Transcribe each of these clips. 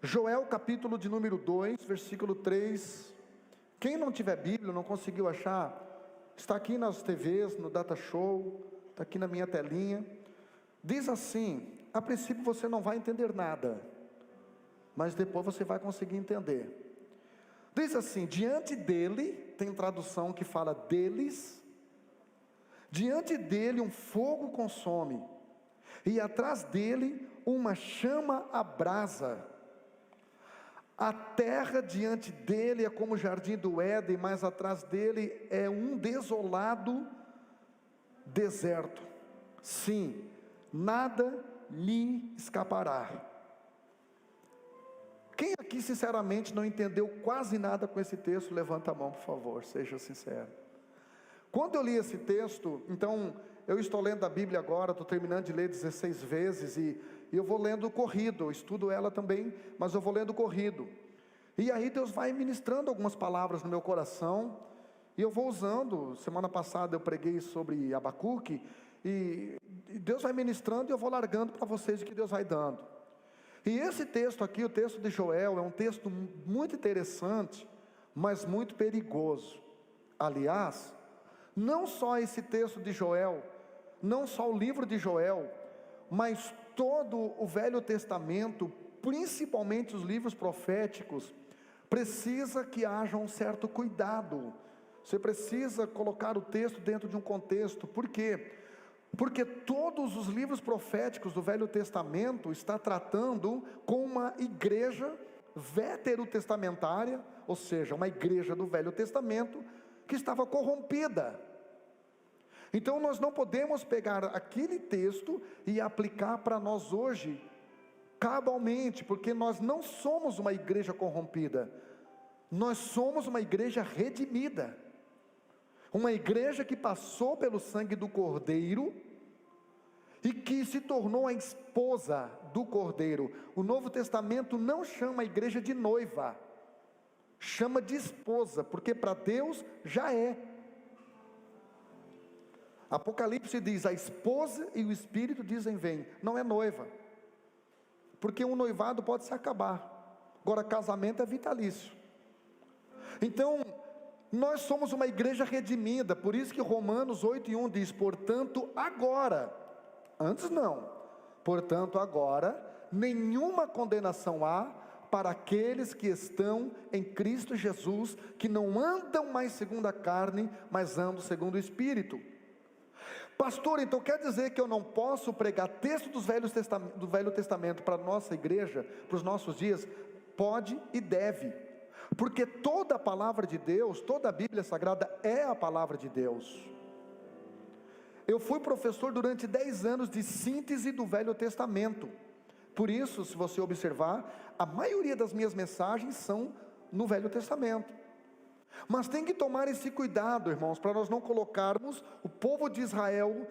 Joel capítulo de número 2, versículo 3. Quem não tiver Bíblia, não conseguiu achar, está aqui nas TVs, no Data Show, está aqui na minha telinha. Diz assim: a princípio você não vai entender nada, mas depois você vai conseguir entender. Diz assim: diante dele, tem tradução que fala deles, diante dele um fogo consome, e atrás dele uma chama abrasa. A terra diante dele é como o jardim do Éden, mas atrás dele é um desolado deserto. Sim, nada lhe escapará. Quem aqui sinceramente não entendeu quase nada com esse texto, levanta a mão por favor, seja sincero. Quando eu li esse texto, então, eu estou lendo a Bíblia agora, estou terminando de ler 16 vezes, e eu vou lendo corrido, eu estudo ela também, mas eu vou lendo corrido, e aí Deus vai ministrando algumas palavras no meu coração, e eu vou usando. Semana passada eu preguei sobre Abacuque, e Deus vai ministrando, e eu vou largando para vocês o que Deus vai dando. E esse texto aqui, o texto de Joel, é um texto muito interessante, mas muito perigoso. Aliás, não só esse texto de Joel, não só o livro de Joel, mas todo o Velho Testamento, principalmente os livros proféticos, precisa que haja um certo cuidado. Você precisa colocar o texto dentro de um contexto. Por quê? Porque todos os livros proféticos do Velho Testamento está tratando com uma igreja veterotestamentária, ou seja, uma igreja do Velho Testamento que estava corrompida. Então nós não podemos pegar aquele texto e aplicar para nós hoje cabalmente, porque nós não somos uma igreja corrompida, nós somos uma igreja redimida, uma igreja que passou pelo sangue do Cordeiro e que se tornou a esposa do Cordeiro. O Novo Testamento não chama a igreja de noiva, chama de esposa, porque para Deus já é. Apocalipse diz: a esposa e o Espírito dizem vem. Não é noiva, porque um noivado pode se acabar, agora casamento é vitalício. Então nós somos uma igreja redimida. Por isso que Romanos 8:1 diz: portanto agora, antes não, portanto agora nenhuma condenação há para aqueles que estão em Cristo Jesus, que não andam mais segundo a carne, mas andam segundo o Espírito. Pastor, então quer dizer que eu não posso pregar texto do Velho Testamento para a nossa igreja, para os nossos dias? Pode e deve, porque toda a palavra de Deus, toda a Bíblia Sagrada é a palavra de Deus. Eu fui professor durante 10 anos de síntese do Velho Testamento, por isso, se você observar, a maioria das minhas mensagens são no Velho Testamento. Mas tem que tomar esse cuidado, irmãos, para nós não colocarmos o povo de Israel,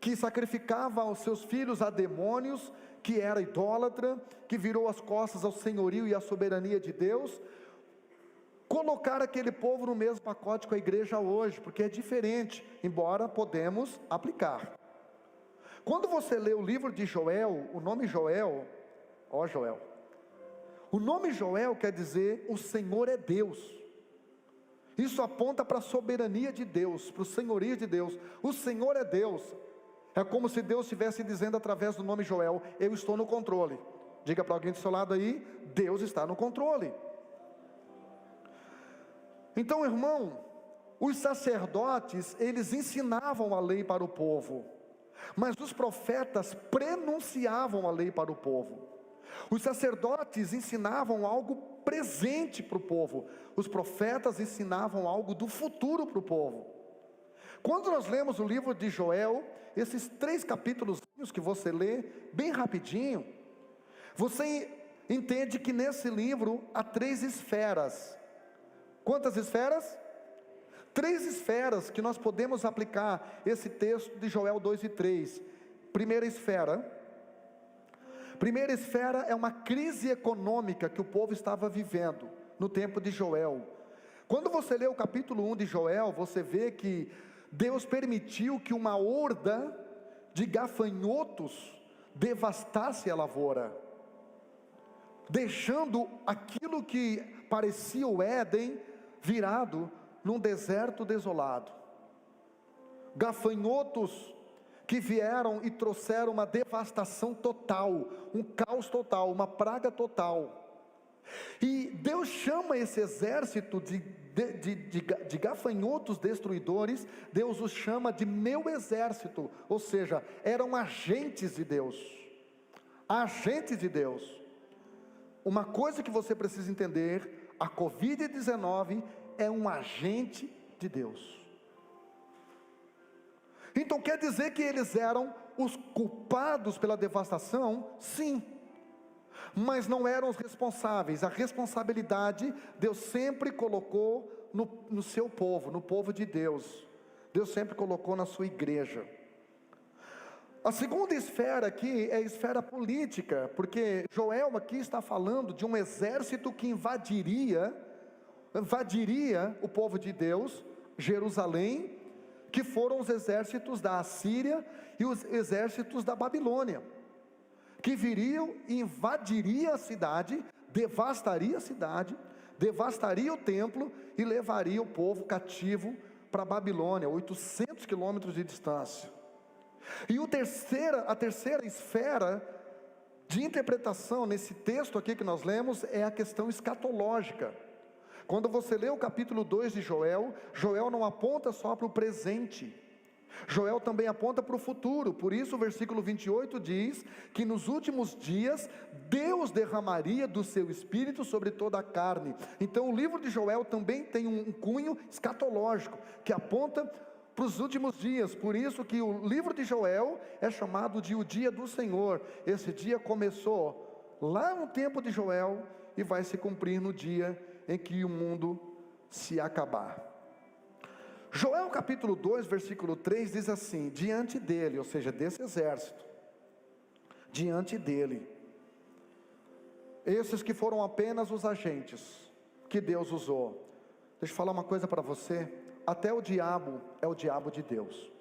que sacrificava os seus filhos a demônios, que era idólatra, que virou as costas ao senhorio e à soberania de Deus, colocar aquele povo no mesmo pacote com a igreja hoje, porque é diferente, embora podemos aplicar. Quando você lê o livro de Joel, o nome Joel, o nome Joel quer dizer o Senhor é Deus. Isso aponta para a soberania de Deus, para o senhorio de Deus. O Senhor é Deus. É como se Deus estivesse dizendo através do nome Joel: eu estou no controle. Diga para alguém do seu lado aí: Deus está no controle. Então, irmão, os sacerdotes, eles ensinavam a lei para o povo, mas os profetas prenunciavam a lei para o povo. Os sacerdotes ensinavam algo presente para o povo, os profetas ensinavam algo do futuro para o povo. Quando nós lemos o livro de Joel, esses 3 capítulos que você lê bem rapidinho, você entende que nesse livro há 3 esferas. Quantas esferas? 3 esferas que nós podemos aplicar esse texto de Joel 2 e 3. Primeira esfera é uma crise econômica que o povo estava vivendo no tempo de Joel. Quando você lê o capítulo 1 de Joel, você vê que Deus permitiu que uma horda de gafanhotos devastasse a lavoura. deixando aquilo que parecia o Éden virado num deserto desolado. Gafanhotos que vieram e trouxeram uma devastação total, um caos total, uma praga total. E Deus chama esse exército de gafanhotos destruidores, Deus os chama de meu exército, ou seja, eram agentes de Deus. Agentes de Deus. Uma coisa que você precisa entender: a Covid-19 é um agente de Deus. Então quer dizer que eles eram os culpados pela devastação? Sim, mas não eram os responsáveis. A responsabilidade Deus sempre colocou no seu povo, no povo de Deus. Deus sempre colocou na sua igreja. A segunda esfera aqui é a esfera política, porque Joel aqui está falando de um exército que invadiria o povo de Deus, Jerusalém, que foram os exércitos da Assíria e os exércitos da Babilônia, que viriam e invadiria a cidade, devastaria a cidade, devastaria o templo e levaria o povo cativo para a Babilônia, 800 quilômetros de distância. E a terceira esfera de interpretação nesse texto aqui que nós lemos é a questão escatológica. Quando você lê o capítulo 2 de Joel, Joel não aponta só para o presente, Joel também aponta para o futuro. Por isso o versículo 28 diz que nos últimos dias Deus derramaria do seu Espírito sobre toda a carne. Então o livro de Joel também tem um cunho escatológico, que aponta para os últimos dias. Por isso que o livro de Joel é chamado de o dia do Senhor. Esse dia começou lá no tempo de Joel e vai se cumprir no dia em que o mundo se acabar. Joel capítulo 2, versículo 3 diz assim: diante dele, ou seja, desse exército, diante dele, esses que foram apenas os agentes que Deus usou. Deixa eu falar uma coisa para você: até o diabo é o diabo de Deus.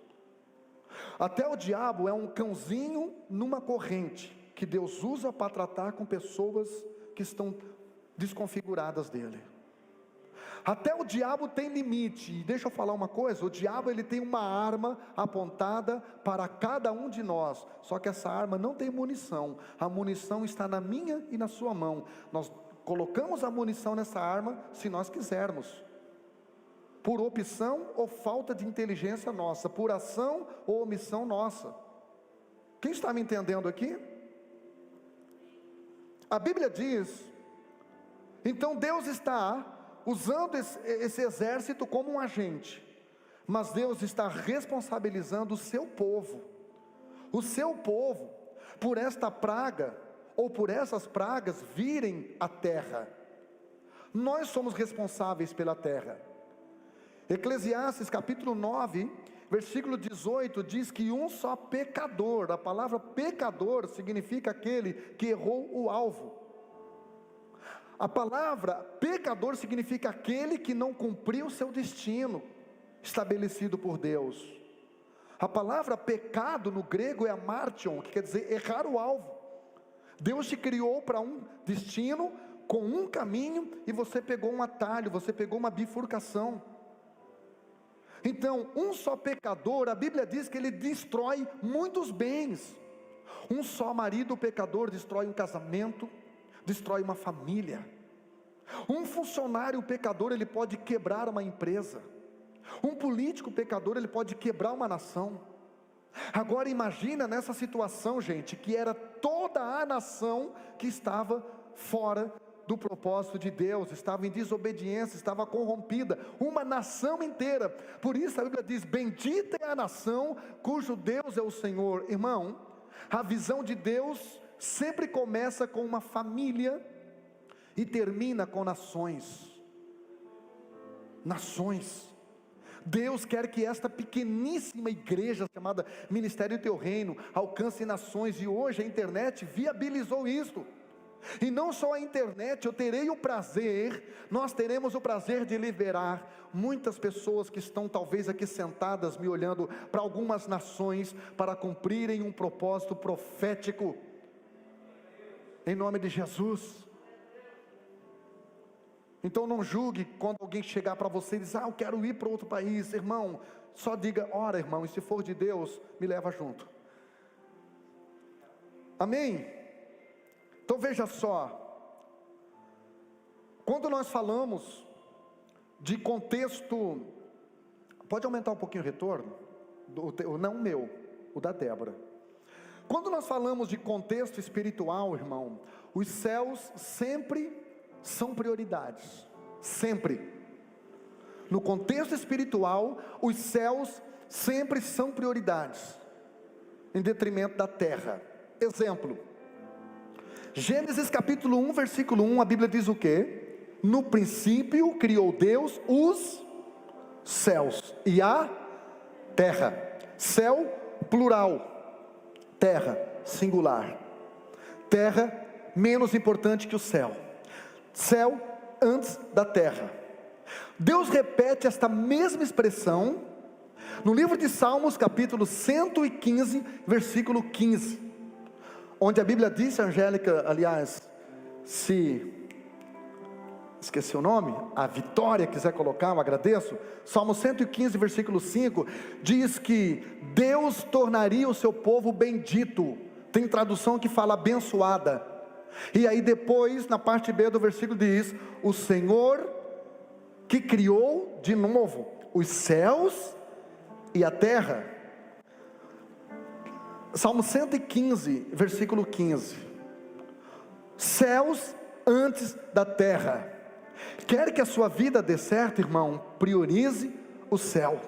Até o diabo é um cãozinho numa corrente, que Deus usa para tratar com pessoas que estão desconfiguradas dele. Até o diabo tem limite. E deixa eu falar uma coisa: o diabo ele tem uma arma apontada para cada um de nós, só que essa arma não tem munição. A munição está na minha e na sua mão. Nós colocamos a munição nessa arma se nós quisermos, por opção ou falta de inteligência nossa, por ação ou omissão nossa. Quem está me entendendo aqui? A Bíblia diz, então Deus está usando esse exército como um agente, mas Deus está responsabilizando o seu povo, por esta praga, ou por essas pragas virem à terra. Nós somos responsáveis pela terra. Eclesiastes capítulo 9, versículo 18, diz que um só pecador, a palavra pecador significa aquele que errou o alvo. A palavra pecador significa aquele que não cumpriu o seu destino estabelecido por Deus. A palavra pecado no grego é amartion, que quer dizer errar o alvo. Deus te criou para um destino, com um caminho, e você pegou um atalho, você pegou uma bifurcação. Então, um só pecador, a Bíblia diz que ele destrói muitos bens. Um só marido pecador destrói um casamento, destrói uma família. Um funcionário pecador, ele pode quebrar uma empresa. Um político pecador, ele pode quebrar uma nação. Agora imagina nessa situação, gente, que era toda a nação que estava fora do propósito de Deus, estava em desobediência, estava corrompida, uma nação inteira. Por isso a Bíblia diz: bendita é a nação cujo Deus é o Senhor. Irmão, a visão de Deus sempre começa com uma família e termina com nações. Nações. Deus quer que esta pequeníssima igreja chamada Ministério Teu Reino alcance nações, e hoje a internet viabilizou isso. E não só a internet, nós teremos o prazer de liberar muitas pessoas que estão talvez aqui sentadas me olhando, para algumas nações, para cumprirem um propósito profético, em nome de Jesus. Então não julgue quando alguém chegar para você e dizer: eu quero ir para outro país. Irmão, só diga: ora, irmão, e se for de Deus, me leva junto. Amém? Então veja só, quando nós falamos de contexto, pode aumentar um pouquinho o retorno? Não o meu, o da Débora. Quando nós falamos de contexto espiritual, irmão, os céus sempre são prioridades, sempre. No contexto espiritual, os céus sempre são prioridades, em detrimento da terra. Exemplo, Gênesis capítulo 1, versículo 1, a Bíblia diz o quê? No princípio criou Deus os céus e a terra. Céu, plural. Terra, singular. Terra, menos importante que o céu. Céu, antes da terra. Deus repete esta mesma expressão no livro de Salmos, capítulo 115, versículo 15, onde a Bíblia diz, Angélica, aliás, se esqueci o nome, a Vitória quiser colocar, eu agradeço. Salmo 115, versículo 5, diz que Deus tornaria o seu povo bendito. Tem tradução que fala abençoada. E aí depois, na parte B do versículo diz: o Senhor que criou de novo os céus e a terra. Salmo 115, versículo 15. Céus antes da terra. Quer que a sua vida dê certo, irmão? Priorize o céu.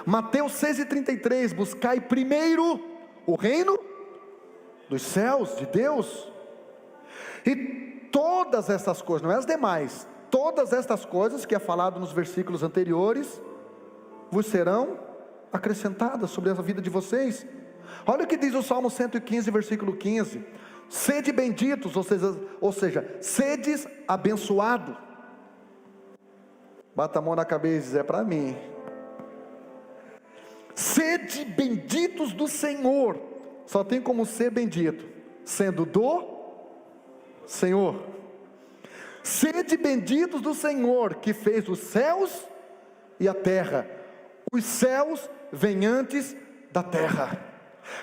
Mateus 6,33, buscai primeiro o reino dos céus, de Deus, e todas essas coisas, não é as demais, todas estas coisas que é falado nos versículos anteriores, vos serão acrescentadas sobre a vida de vocês. Olha o que diz o Salmo 115, versículo 15: sede benditos, ou seja, sedes abençoado. Bata a mão na cabeça e diz: é para mim. Sede benditos do Senhor. Só tem como ser bendito sendo do Senhor. Sede benditos do Senhor, que fez os céus e a terra. Os céus vêm antes da terra.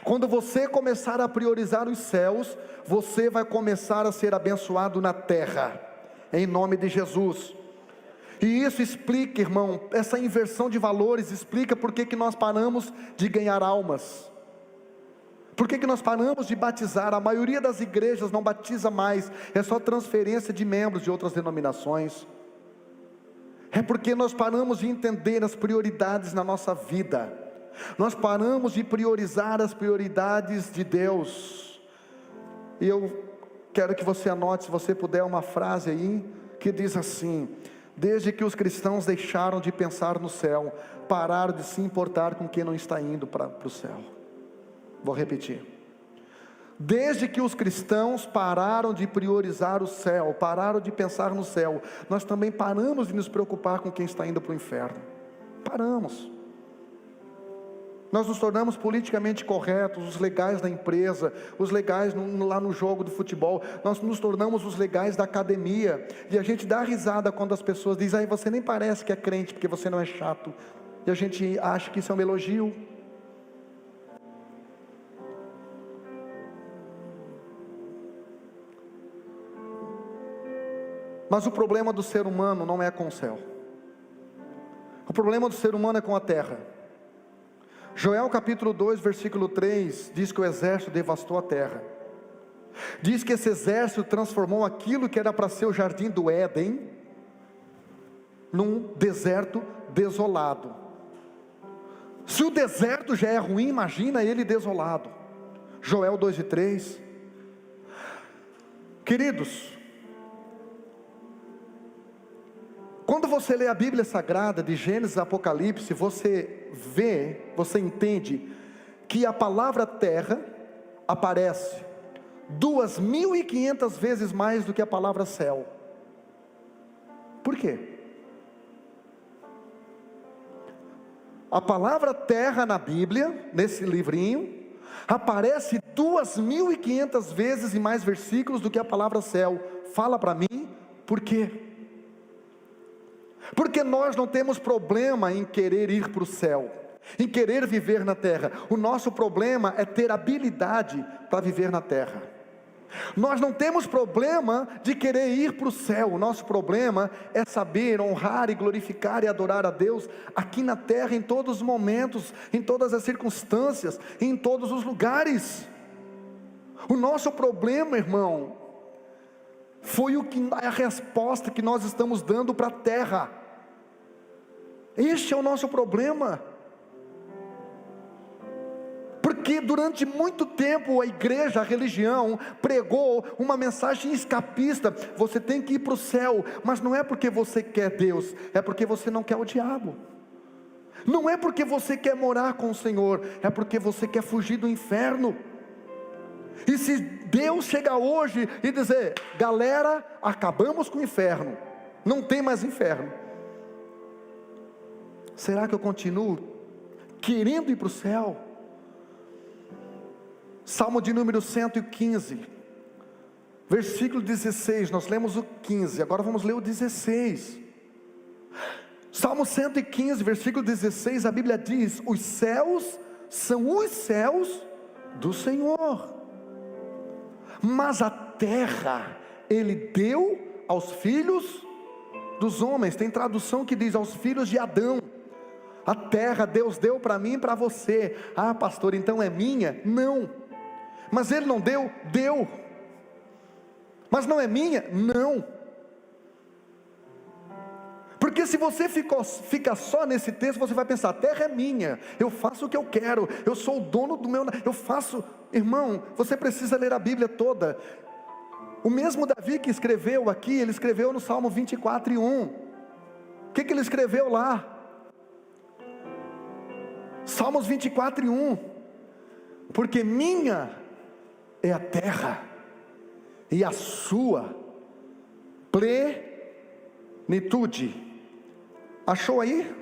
Quando você começar a priorizar os céus, você vai começar a ser abençoado na terra, em nome de Jesus. E isso explica, irmão, essa inversão de valores explica por que nós paramos de ganhar almas, por que nós paramos de batizar. A maioria das igrejas não batiza mais, é só transferência de membros de outras denominações. É porque nós paramos de entender as prioridades na nossa vida. Nós paramos de priorizar as prioridades de Deus. E eu quero que você anote, se você puder, uma frase aí, que diz assim: desde que os cristãos deixaram de pensar no céu, pararam de se importar com quem não está indo para o céu. Vou repetir: desde que os cristãos pararam de priorizar o céu, pararam de pensar no céu, nós também paramos de nos preocupar com quem está indo para o inferno. Paramos. Nós nos tornamos politicamente corretos, os legais da empresa, os legais lá no jogo do futebol. Nós nos tornamos os legais da academia. E a gente dá risada quando as pessoas dizem: aí você nem parece que é crente porque você não é chato. E a gente acha que isso é um elogio. Mas o problema do ser humano não é com o céu. O problema do ser humano é com a terra. Joel capítulo 2, versículo 3, diz que o exército devastou a terra. Diz que esse exército transformou aquilo que era para ser o jardim do Éden, num deserto desolado. Se o deserto já é ruim, imagina ele desolado. Joel 2 e 3. Queridos, quando você lê a Bíblia Sagrada, de Gênesis a Apocalipse, você vê, você entende, que a palavra terra aparece 2.500 vezes mais do que a palavra céu. Por quê? A palavra terra na Bíblia, nesse livrinho, aparece 2.500 vezes em mais versículos do que a palavra céu. Fala para mim, por quê? Porque nós não temos problema em querer ir para o céu, em querer viver na terra. O nosso problema é ter habilidade para viver na terra. Nós não temos problema de querer ir para o céu. O nosso problema é saber honrar e glorificar e adorar a Deus aqui na terra, em todos os momentos, em todas as circunstâncias, em todos os lugares. O nosso problema, irmão, foi a resposta que nós estamos dando para a terra. Este é o nosso problema. Porque durante muito tempo a igreja, a religião, pregou uma mensagem escapista: você tem que ir para o céu. Mas não é porque você quer Deus, é porque você não quer o diabo. Não é porque você quer morar com o Senhor, é porque você quer fugir do inferno. E se Deus chegar hoje e dizer: galera, acabamos com o inferno, não tem mais inferno, será que eu continuo querendo ir para o céu? Salmo de número 115, versículo 16, nós lemos o 15, agora vamos ler o 16. Salmo 115, versículo 16, a Bíblia diz: os céus são os céus do Senhor, mas a terra Ele deu aos filhos dos homens. Tem tradução que diz aos filhos de Adão. A terra Deus deu para mim e para você. Ah, pastor, então é minha? Não. Mas Ele não deu? Deu. Mas não é minha? Não. Porque se você fica só nesse texto, você vai pensar: a terra é minha, eu faço o que eu quero, eu sou o dono do meu, eu faço. Irmão, você precisa ler a Bíblia toda. O mesmo Davi que escreveu aqui, ele escreveu no Salmo 24:1. O que ele escreveu lá? Salmos 24:1. Porque minha é a terra e a sua plenitude. Achou aí?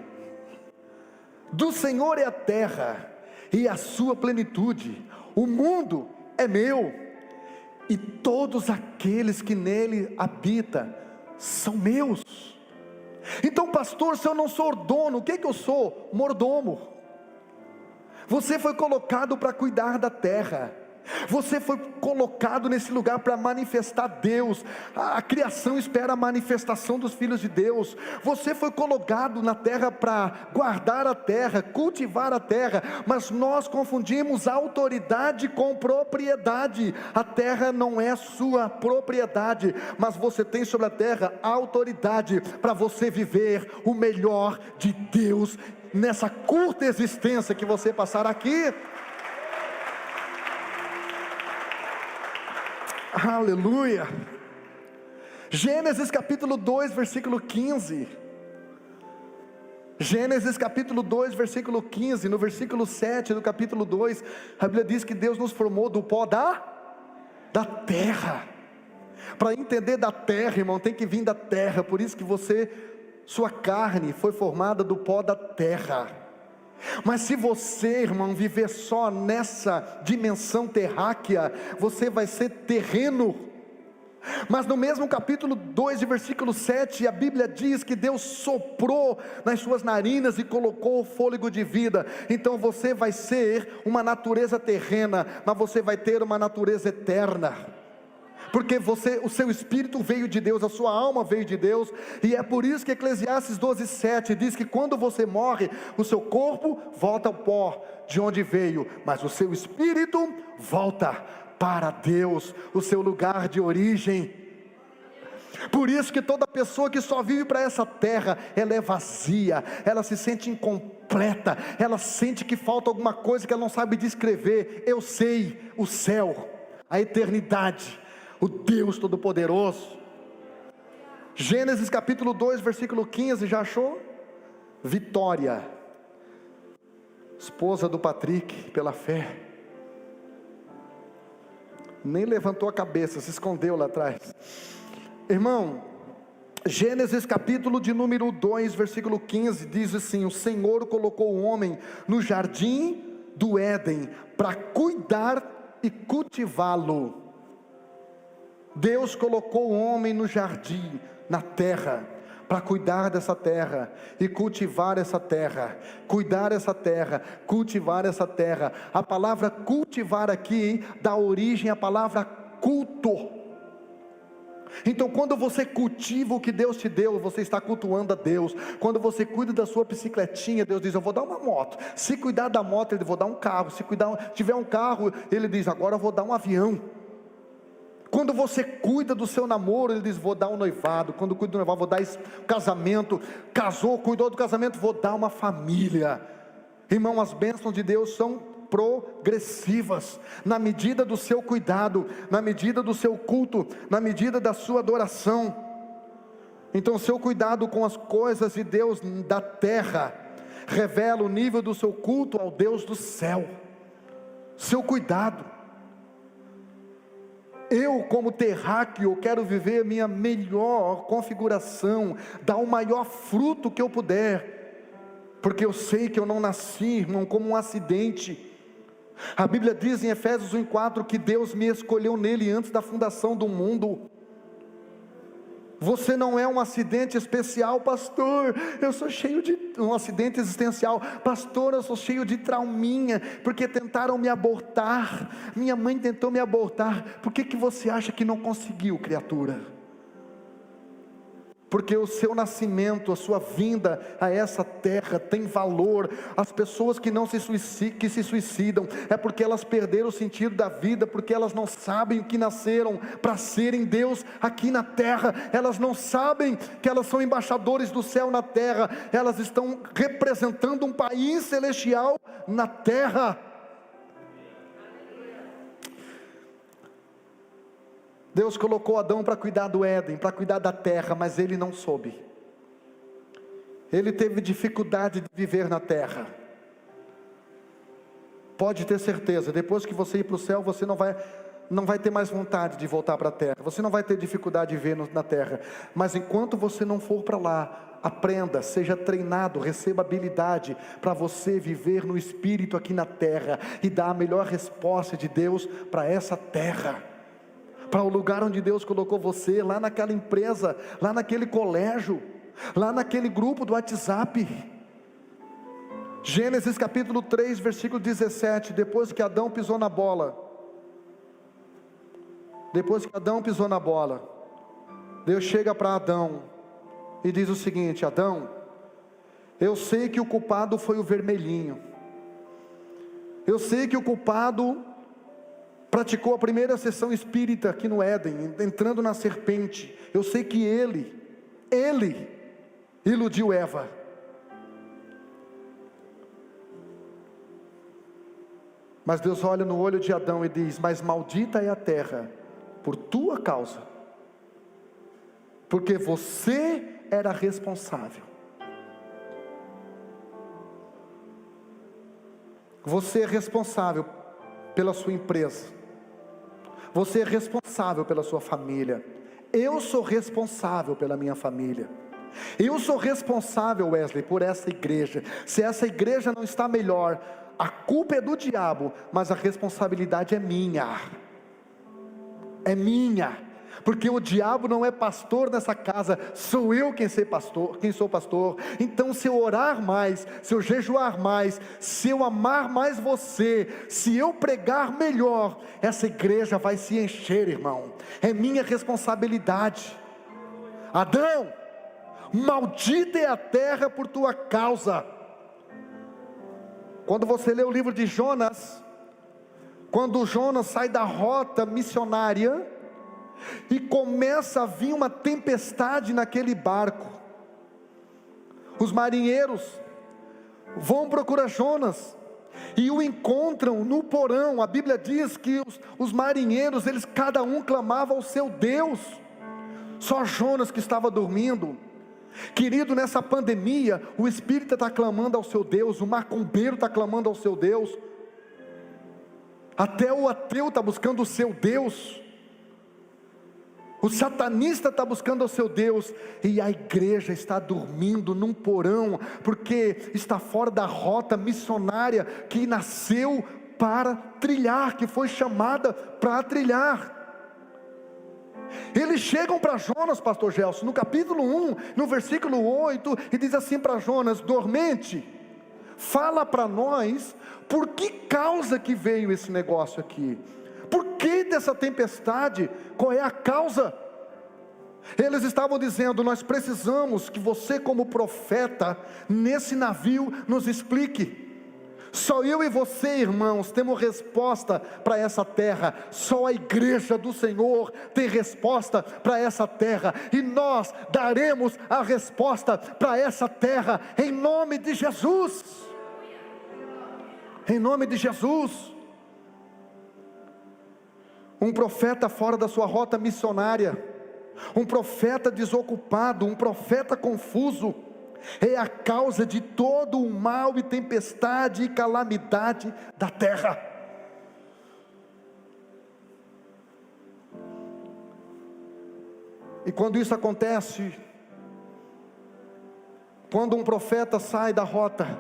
Do Senhor é a terra e a sua plenitude. O mundo é meu e todos aqueles que nele habitam são meus. Então, pastor, se eu não sou dono, o que eu sou? Mordomo. Você foi colocado para cuidar da terra. Você foi colocado nesse lugar para manifestar Deus. A criação espera a manifestação dos filhos de Deus. Você foi colocado na terra para guardar a terra, cultivar a terra. Mas nós confundimos autoridade com propriedade. A terra não é sua propriedade, mas você tem sobre a terra autoridade para você viver o melhor de Deus nessa curta existência que você passar aqui. Aleluia. Gênesis capítulo 2, versículo 15. Gênesis capítulo 2, versículo 15. No versículo 7 do capítulo 2, a Bíblia diz que Deus nos formou do pó da terra. Para entender da terra, irmão, tem que vir da terra. Por isso que sua carne foi formada do pó da terra. Mas se você, irmão, viver só nessa dimensão terráquea, você vai ser terreno. Mas no mesmo capítulo 2, versículo 7, a Bíblia diz que Deus soprou nas suas narinas e colocou o fôlego de vida. Então você vai ser uma natureza terrena, mas você vai ter uma natureza eterna. Porque o seu espírito veio de Deus, a sua alma veio de Deus. E é por isso que Eclesiastes 12:7 diz que quando você morre, o seu corpo volta ao pó de onde veio, mas o seu espírito volta para Deus, o seu lugar de origem. Por isso que toda pessoa que só vive para essa terra, ela é vazia, ela se sente incompleta, ela sente que falta alguma coisa que ela não sabe descrever. Eu sei, o céu, a eternidade, o Deus Todo-Poderoso. Gênesis capítulo 2, versículo 15, já achou? Vitória, esposa do Patrick, pela fé, nem levantou a cabeça, se escondeu lá atrás. Irmão, Gênesis capítulo de número 2, versículo 15, diz assim: o Senhor colocou o homem no jardim do Éden, para cuidar e cultivá-lo. Deus colocou o homem no jardim, na terra, para cuidar dessa terra e cultivar essa terra, cuidar essa terra, cultivar essa terra. A palavra cultivar aqui dá origem à palavra culto. Então quando você cultiva o que Deus te deu, você está cultuando a Deus. Quando você cuida da sua bicicletinha, Deus diz, eu vou dar uma moto. Se cuidar da moto, Ele vou dar um carro. Se tiver um carro, Ele diz, agora eu vou dar um avião. Quando você cuida do seu namoro, Ele diz, vou dar um noivado. Quando cuida do noivado, vou dar casamento. Casou, cuidou do casamento, vou dar uma família. Irmão, as bênçãos de Deus são progressivas, na medida do seu cuidado, na medida do seu culto, na medida da sua adoração. Então, seu cuidado com as coisas de Deus da terra, revela o nível do seu culto ao Deus do céu. Seu cuidado. Eu, como terráqueo, quero viver minha melhor configuração, dar o maior fruto que eu puder, porque eu sei que eu não nasci, irmão, como um acidente. A Bíblia diz em Efésios 1:4 que Deus me escolheu nele antes da fundação do mundo. Você não é um acidente especial, pastor, eu sou cheio de um acidente existencial, pastor, eu sou cheio de trauminha, porque tentaram me abortar, minha mãe tentou me abortar. Por que você acha que não conseguiu, criatura? Porque o seu nascimento, a sua vinda a essa terra tem valor. As pessoas que se suicidam, é porque elas perderam o sentido da vida, porque elas não sabem o que nasceram para serem Deus aqui na terra. Elas não sabem que elas são embaixadores do céu na terra, elas estão representando um país celestial na terra. Deus colocou Adão para cuidar do Éden, para cuidar da terra, mas ele não soube. Ele teve dificuldade de viver na terra. Pode ter certeza, depois que você ir para o céu, você não vai ter mais vontade de voltar para a terra. Você não vai ter dificuldade de viver na terra. Mas enquanto você não for para lá, aprenda, seja treinado, receba habilidade para você viver no Espírito aqui na terra e dar a melhor resposta de Deus para essa terra. Para o lugar onde Deus colocou você, lá naquela empresa, lá naquele colégio, lá naquele grupo do WhatsApp. Gênesis capítulo 3, versículo 17, depois que Adão pisou na bola, Deus chega para Adão e diz o seguinte: Adão, eu sei que o culpado foi o vermelhinho, eu sei que o culpado praticou a primeira sessão espírita aqui no Éden, entrando na serpente. Eu sei que ele iludiu Eva. Mas Deus olha no olho de Adão e diz: mas maldita é a terra por tua causa, porque você era responsável. Você é responsável pela sua empresa. Você é responsável pela sua família. Eu sou responsável pela minha família. Eu sou responsável, Wesley, por essa igreja. Se essa igreja não está melhor, a culpa é do diabo, mas a responsabilidade é minha. É minha. Porque o diabo não é pastor nessa casa, sou eu quem sou pastor. Então se eu orar mais, se eu jejuar mais, se eu amar mais você, se eu pregar melhor, essa igreja vai se encher, irmão. É minha responsabilidade. Adão, maldita é a terra por tua causa. Quando você lê o livro de Jonas, quando Jonas sai da rota missionária e começa a vir uma tempestade naquele barco, os marinheiros vão procurar Jonas e o encontram no porão. A Bíblia diz que os marinheiros, cada um clamava ao seu Deus, só Jonas que estava dormindo. Querido, nessa pandemia, o espírita está clamando ao seu Deus, o macumbeiro está clamando ao seu Deus, até o ateu está buscando o seu Deus, o satanista está buscando ao seu Deus, e a igreja está dormindo num porão, porque está fora da rota missionária que nasceu para trilhar, que foi chamada para trilhar. Eles chegam para Jonas, pastor Gelson, no capítulo 1, no versículo 8, e diz assim para Jonas: dormente, fala para nós, por que causa que veio esse negócio aqui? Por que dessa tempestade? Qual é a causa? Eles estavam dizendo: nós precisamos que você, como profeta, nesse navio, nos explique. Só eu e você, irmãos, temos resposta para essa terra. Só a igreja do Senhor tem resposta para essa terra, e nós daremos a resposta para essa terra, em nome de Jesus. Em nome de Jesus. Um profeta fora da sua rota missionária, um profeta desocupado, um profeta confuso, é a causa de todo o mal e tempestade e calamidade da terra. E quando isso acontece, quando um profeta sai da rota,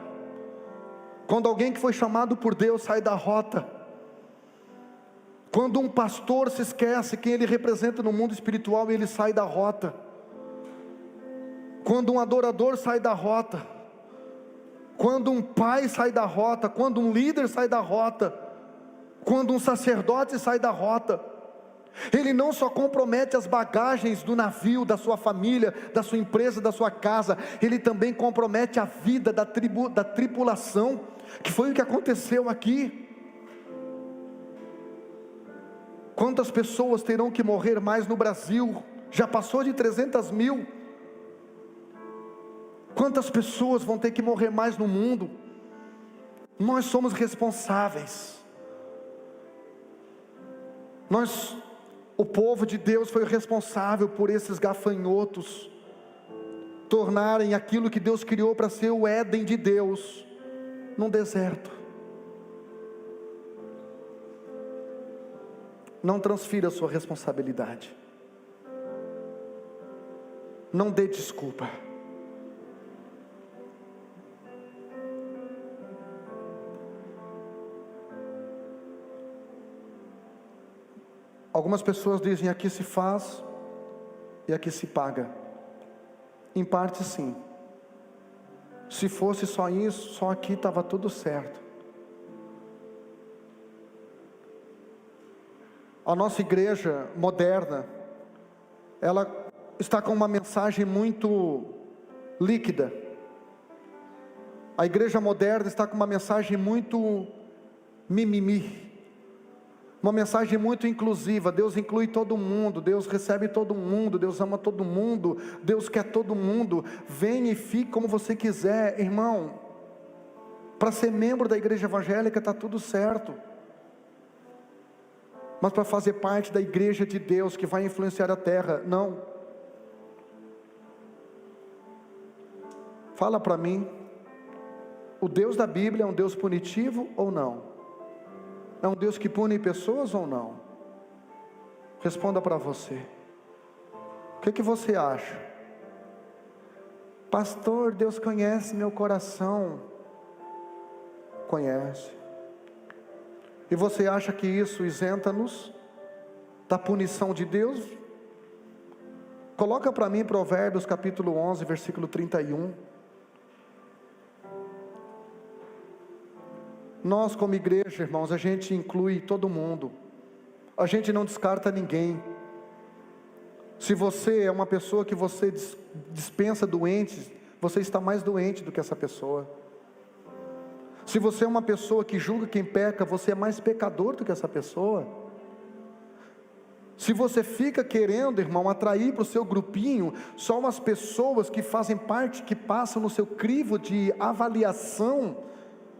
quando alguém que foi chamado por Deus sai da rota, quando um pastor se esquece quem ele representa no mundo espiritual e ele sai da rota, quando um adorador sai da rota, quando um pai sai da rota, quando um líder sai da rota, quando um sacerdote sai da rota, ele não só compromete as bagagens do navio, da sua família, da sua empresa, da sua casa, ele também compromete a vida da tripulação, que foi o que aconteceu aqui. Quantas pessoas terão que morrer mais no Brasil? Já passou de 300 mil. Quantas pessoas vão ter que morrer mais no mundo? Nós somos responsáveis. O povo de Deus foi responsável por esses gafanhotos tornarem aquilo que Deus criou para ser o Éden de Deus num deserto. Não transfira a sua responsabilidade. Não dê desculpa. Algumas pessoas dizem: aqui se faz e aqui se paga. Em parte sim. Se fosse só isso, só aqui estava tudo certo. A nossa igreja moderna, ela está com uma mensagem muito líquida. A igreja moderna está com uma mensagem muito mimimi, uma mensagem muito inclusiva. Deus inclui todo mundo, Deus recebe todo mundo, Deus ama todo mundo, Deus quer todo mundo. Venha e fique como você quiser. Irmão, para ser membro da igreja evangélica está tudo certo, mas para fazer parte da igreja de Deus que vai influenciar a terra, não. Fala para mim, o Deus da Bíblia é um Deus punitivo ou não? É um Deus que pune pessoas ou não? Responda para você. O que você acha? Pastor, Deus conhece meu coração. Conhece. E você acha que isso isenta-nos da punição de Deus? Coloca para mim Provérbios capítulo 11, versículo 31. Nós como igreja, irmãos, a gente inclui todo mundo. A gente não descarta ninguém. Se você é uma pessoa que você dispensa doentes, você está mais doente do que essa pessoa. Se você é uma pessoa que julga quem peca, você é mais pecador do que essa pessoa. Se você fica querendo, irmão, atrair para o seu grupinho só umas pessoas que fazem parte, que passam no seu crivo de avaliação,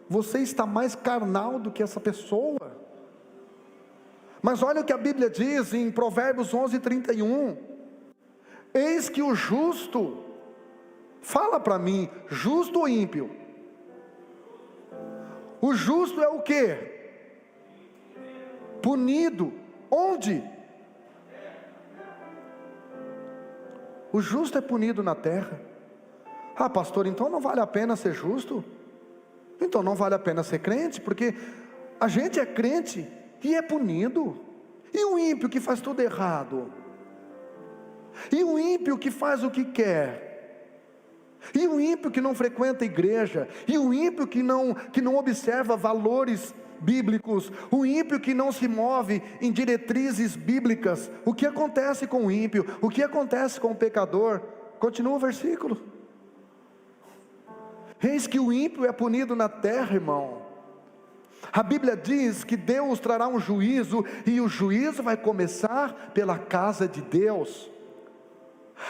você está mais carnal do que essa pessoa. Mas olha o que a Bíblia diz em Provérbios 11, 31. Eis que o justo, fala para mim, justo ou ímpio? O justo é o quê? Punido. Onde? O justo é punido na terra. Ah, pastor, então não vale a pena ser justo? Então não vale a pena ser crente? Porque a gente é crente e é punido. E o ímpio que faz tudo errado? E o ímpio que faz o que quer, e o ímpio que não frequenta a igreja, e o ímpio que não observa valores bíblicos, o ímpio que não se move em diretrizes bíblicas, o que acontece com o ímpio? O que acontece com o pecador? Continua o versículo. Eis que o ímpio é punido na terra, irmão. A Bíblia diz que Deus trará um juízo, e o juízo vai começar pela casa de Deus.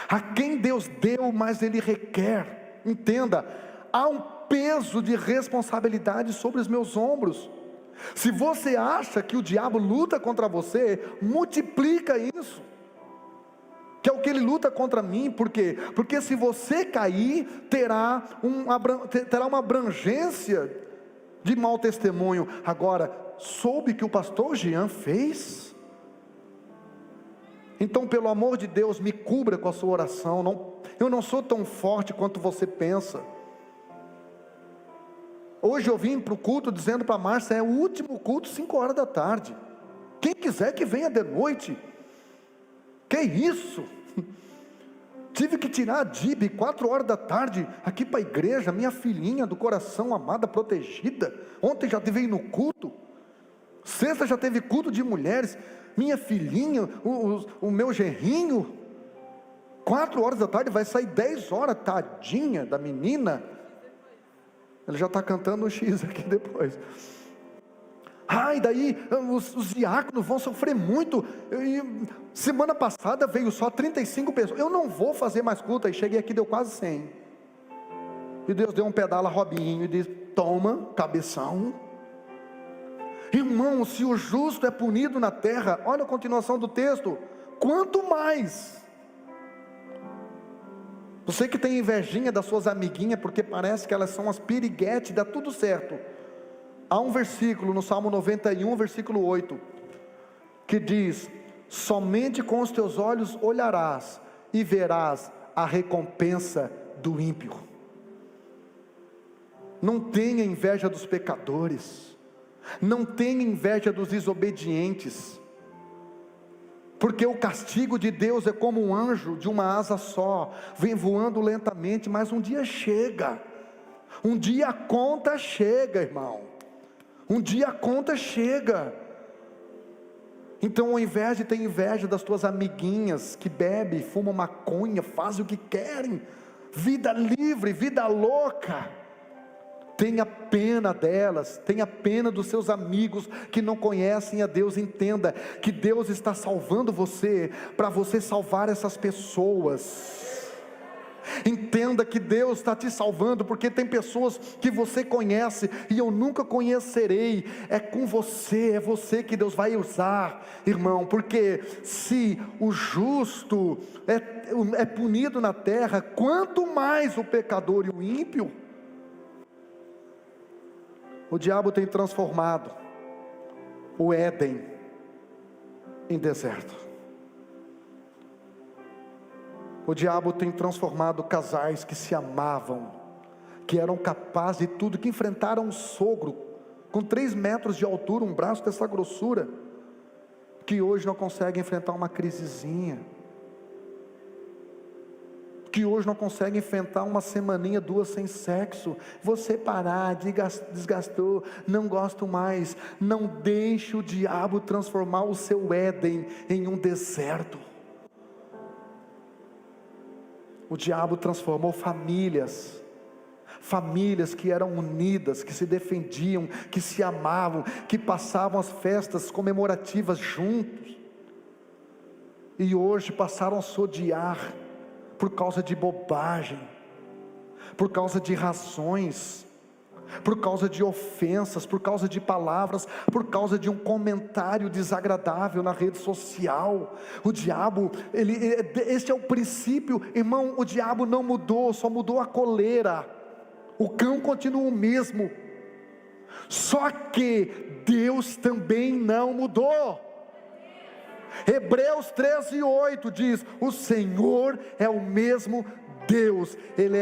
A quem Deus deu, mas Ele requer. Entenda, há um peso de responsabilidade sobre os meus ombros. Se você acha que o diabo luta contra você, multiplica isso, que é o que ele luta contra mim. Por quê? Porque se você cair, terá uma abrangência de mau testemunho. Agora, soube que o pastor Jean fez? Então, pelo amor de Deus, me cubra com a sua oração. Eu não sou tão forte quanto você pensa. Hoje eu vim para o culto dizendo para a Márcia: é o último culto, 5 horas da tarde. Quem quiser que venha de noite. Que isso? Tive que tirar a Dib 4 horas da tarde aqui para a igreja, minha filhinha do coração, amada, protegida. Ontem já veio no culto. Sexta já teve culto de mulheres. Minha filhinha, o meu genrinho. 4 horas da tarde, vai sair 10 horas, tadinha da menina. Ele já está cantando um X aqui depois. E daí os diáconos vão sofrer muito. Semana passada veio só 35 pessoas. Eu não vou fazer mais culto. Aí cheguei aqui, deu quase 100. E Deus deu um pedala Robinho e disse: toma, cabeção. Irmão, se o justo é punido na terra, olha a continuação do texto, quanto mais você que tem invejinha das suas amiguinhas, porque parece que elas são as piriguetes, dá tudo certo. Há um versículo no Salmo 91, versículo 8, que diz: somente com os teus olhos olharás e verás a recompensa do ímpio. Não tenha inveja dos pecadores, não tenha inveja dos desobedientes, porque o castigo de Deus é como um anjo de uma asa só, vem voando lentamente, mas um dia chega. Um dia a conta chega, irmão. Um dia a conta chega. Então, ao invés de ter inveja das tuas amiguinhas que bebem, fumam maconha, fazem o que querem, vida livre, vida louca, tenha pena delas, tenha pena dos seus amigos que não conhecem a Deus. Entenda que Deus está salvando você, para você salvar essas pessoas. Entenda que Deus está te salvando, porque tem pessoas que você conhece e eu nunca conhecerei. É com você, é você que Deus vai usar, irmão. Porque se o justo é punido na terra, quanto mais o pecador e o ímpio. O diabo tem transformado o Éden em deserto. O diabo tem transformado casais que se amavam, que eram capazes de tudo, que enfrentaram um sogro com 3 metros de altura, um braço dessa grossura, que hoje não conseguem enfrentar uma crisezinha, que hoje não conseguem enfrentar uma semaninha, 2 sem sexo. Vou separar, desgastou, não gosto mais. Não deixe o diabo transformar o seu Éden em um deserto. O diabo transformou famílias que eram unidas, que se defendiam, que se amavam, que passavam as festas comemorativas juntos, e hoje passaram a se odiar, por causa de bobagem, por causa de razões, por causa de ofensas, por causa de palavras, por causa de um comentário desagradável na rede social. O diabo, este é o princípio, irmão. O diabo não mudou, só mudou a coleira. O cão continua o mesmo, só que Deus também não mudou. Hebreus 13:8 diz: o Senhor é o mesmo Deus. Ele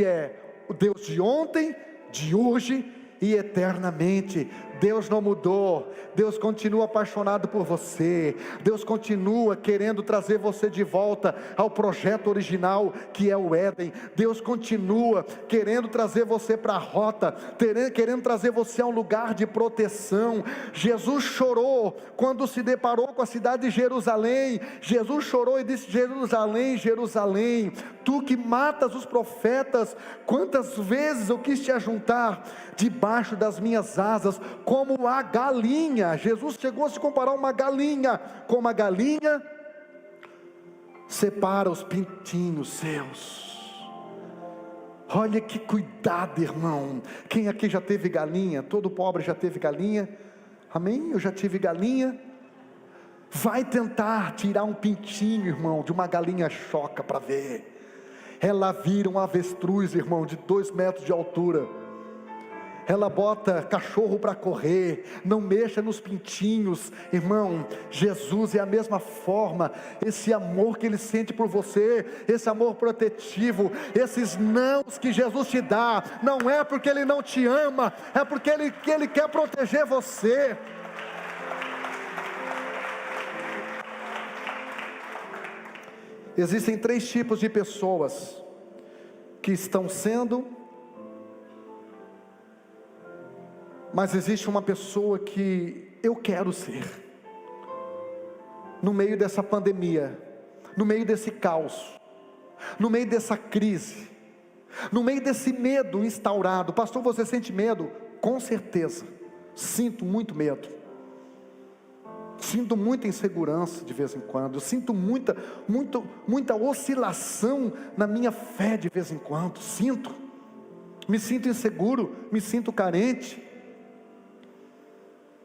é o Deus de ontem, de hoje e eternamente. Deus não mudou, Deus continua apaixonado por você, Deus continua querendo trazer você de volta ao projeto original que é o Éden, Deus continua querendo trazer você para a rota, querendo trazer você a um lugar de proteção. Jesus chorou quando se deparou com a cidade de Jerusalém. Jesus chorou e disse: Jerusalém, Jerusalém, tu que matas os profetas, quantas vezes eu quis te ajuntar debaixo das minhas asas, como a galinha. Jesus chegou a se comparar uma galinha, como a galinha separa os pintinhos seus. Olha que cuidado, irmão. Quem aqui já teve galinha? Todo pobre já teve galinha? Amém? Eu já tive galinha. Vai tentar tirar um pintinho, irmão, de uma galinha choca para ver. Ela vira um avestruz, irmão, de 2 metros de altura. Ela bota cachorro para correr, não mexa nos pintinhos. Irmão, Jesus é a mesma forma. Esse amor que Ele sente por você, esse amor protetivo, esses nãos que Jesus te dá, não é porque Ele não te ama, é porque Ele quer proteger você. Existem 3 tipos de pessoas que estão sendo, mas existe uma pessoa que eu quero ser, no meio dessa pandemia, no meio desse caos, no meio dessa crise, no meio desse medo instaurado. Pastor, você sente medo? Com certeza, sinto muito medo, sinto muita insegurança de vez em quando, sinto muita oscilação na minha fé de vez em quando, me sinto inseguro, me sinto carente.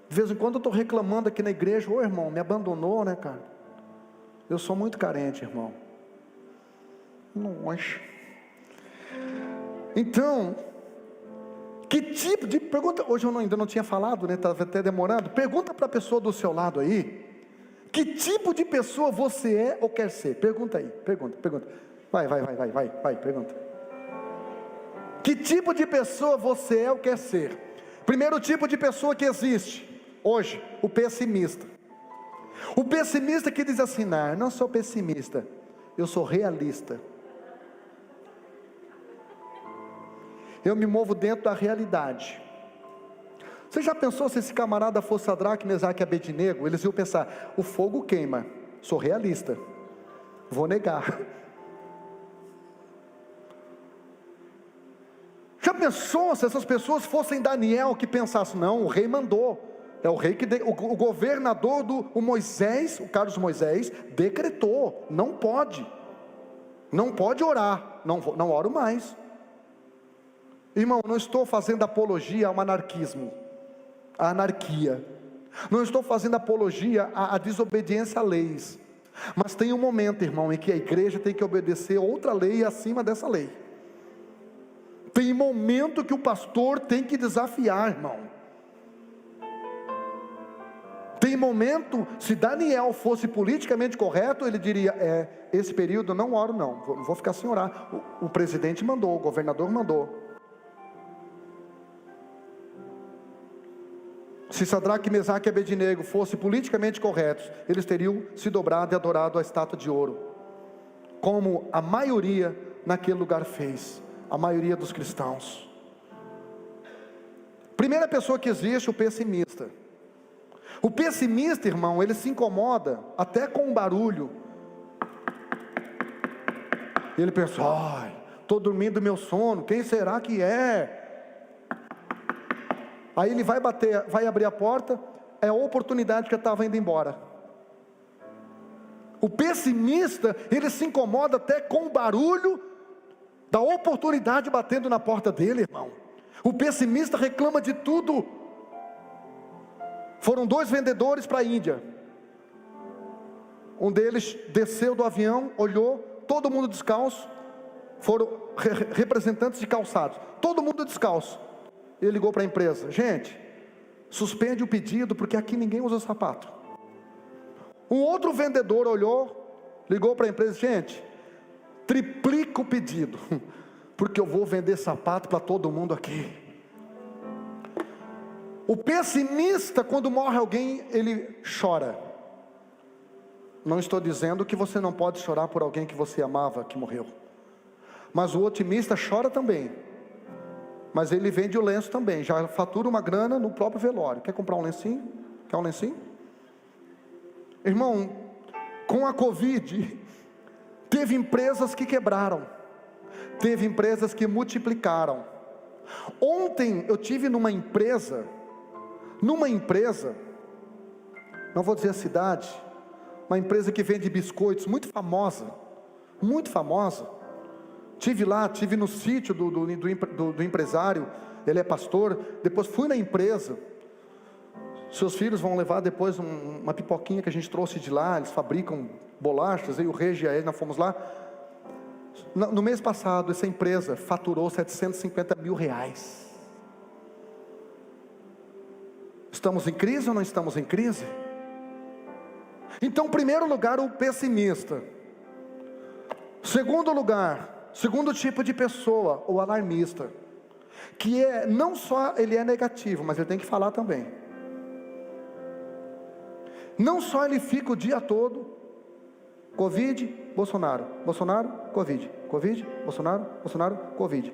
De vez em quando eu estou reclamando aqui na igreja: ô irmão, me abandonou, né, cara? Eu sou muito carente, irmão. Nossa. Então, que tipo de pergunta? Hoje eu ainda não tinha falado, né? Estava até demorando. Pergunta para a pessoa do seu lado aí: que tipo de pessoa você é ou quer ser? Pergunta aí, pergunta. Vai, pergunta. Que tipo de pessoa você é ou quer ser? Primeiro tipo de pessoa que existe hoje: o pessimista. O pessimista que diz assim: não sou pessimista, eu sou realista. Eu me movo dentro da realidade. Você já pensou se esse camarada fosse Sadraque, Mesaque e Abednego? Eles iam pensar: o fogo queima, sou realista, vou negar. Já pensou se essas pessoas fossem Daniel, que pensasse: não, o rei mandou, é o rei que o governador o Moisés, o Carlos Moisés decretou, não pode orar, não oro mais. Irmão, não estou fazendo apologia ao anarquismo, à anarquia, não estou fazendo apologia à desobediência a leis, mas tem um momento, irmão, em que a igreja tem que obedecer outra lei acima dessa lei. Tem momento que o pastor tem que desafiar, irmão. Tem momento, se Daniel fosse politicamente correto, ele diria: esse período não oro não, vou ficar sem orar. O presidente mandou, o governador mandou. Se Sadraque, Mesaque e Abednego fossem politicamente corretos, eles teriam se dobrado e adorado a estátua de ouro, como a maioria naquele lugar fez, a maioria dos cristãos. Primeira pessoa que existe: o pessimista. O pessimista, irmão, ele se incomoda até com o barulho. Ele pensa: estou dormindo meu sono, quem será que é? Aí ele vai abrir a porta, é a oportunidade que eu estava indo embora. O pessimista, ele se incomoda até com o barulho da oportunidade batendo na porta dele, irmão. O pessimista reclama de tudo. Foram 2 vendedores para a Índia. Um deles desceu do avião, olhou, todo mundo descalço. Foram representantes de calçados, todo mundo descalço. Ele ligou para a empresa: gente, suspende o pedido, porque aqui ninguém usa sapato. Um outro vendedor olhou, ligou para a empresa: gente, triplica o pedido, porque eu vou vender sapato para todo mundo aqui. O pessimista, quando morre alguém, ele chora. Não estou dizendo que você não pode chorar por alguém que você amava, que morreu. Mas o otimista chora também. Mas ele vende o lenço também, já fatura uma grana no próprio velório. Quer comprar um lencinho? Quer um lencinho? Irmão, com a Covid, teve empresas que quebraram, teve empresas que multiplicaram. Ontem eu tive numa empresa, não vou dizer a cidade, uma empresa que vende biscoitos, muito famosa, tive lá, tive no sítio do empresário, ele é pastor, depois fui na empresa. Seus filhos vão levar depois uma pipoquinha que a gente trouxe de lá, eles fabricam bolachas, eu e o Regi, aí nós fomos lá. No mês passado, essa empresa faturou 750 mil reais. Estamos em crise ou não estamos em crise? Então, em primeiro lugar, o pessimista. Segundo lugar, segundo tipo de pessoa, o alarmista, que não só ele é negativo, mas ele tem que falar também. Não só ele fica o dia todo, Covid, Bolsonaro, Bolsonaro, Covid, Covid, Bolsonaro, Bolsonaro, Covid.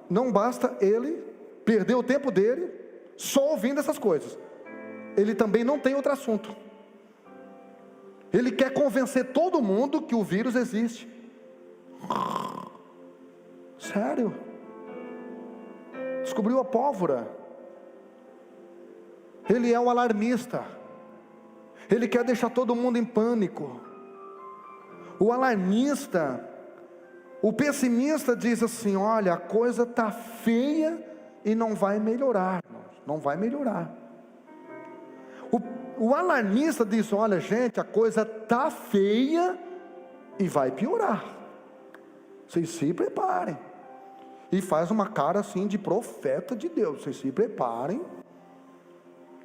Não basta ele perder o tempo dele só ouvindo essas coisas. Ele também não tem outro assunto. Ele quer convencer todo mundo que o vírus existe. Sério? Descobriu a pólvora. Ele é um alarmista. Ele quer deixar todo mundo em pânico. O alarmista, o pessimista diz assim: olha, a coisa está feia e não vai melhorar. Não vai melhorar. O alarmista diz: olha gente, a coisa está feia e vai piorar. Vocês se preparem. E faz uma cara assim de profeta de Deus. Vocês se preparem,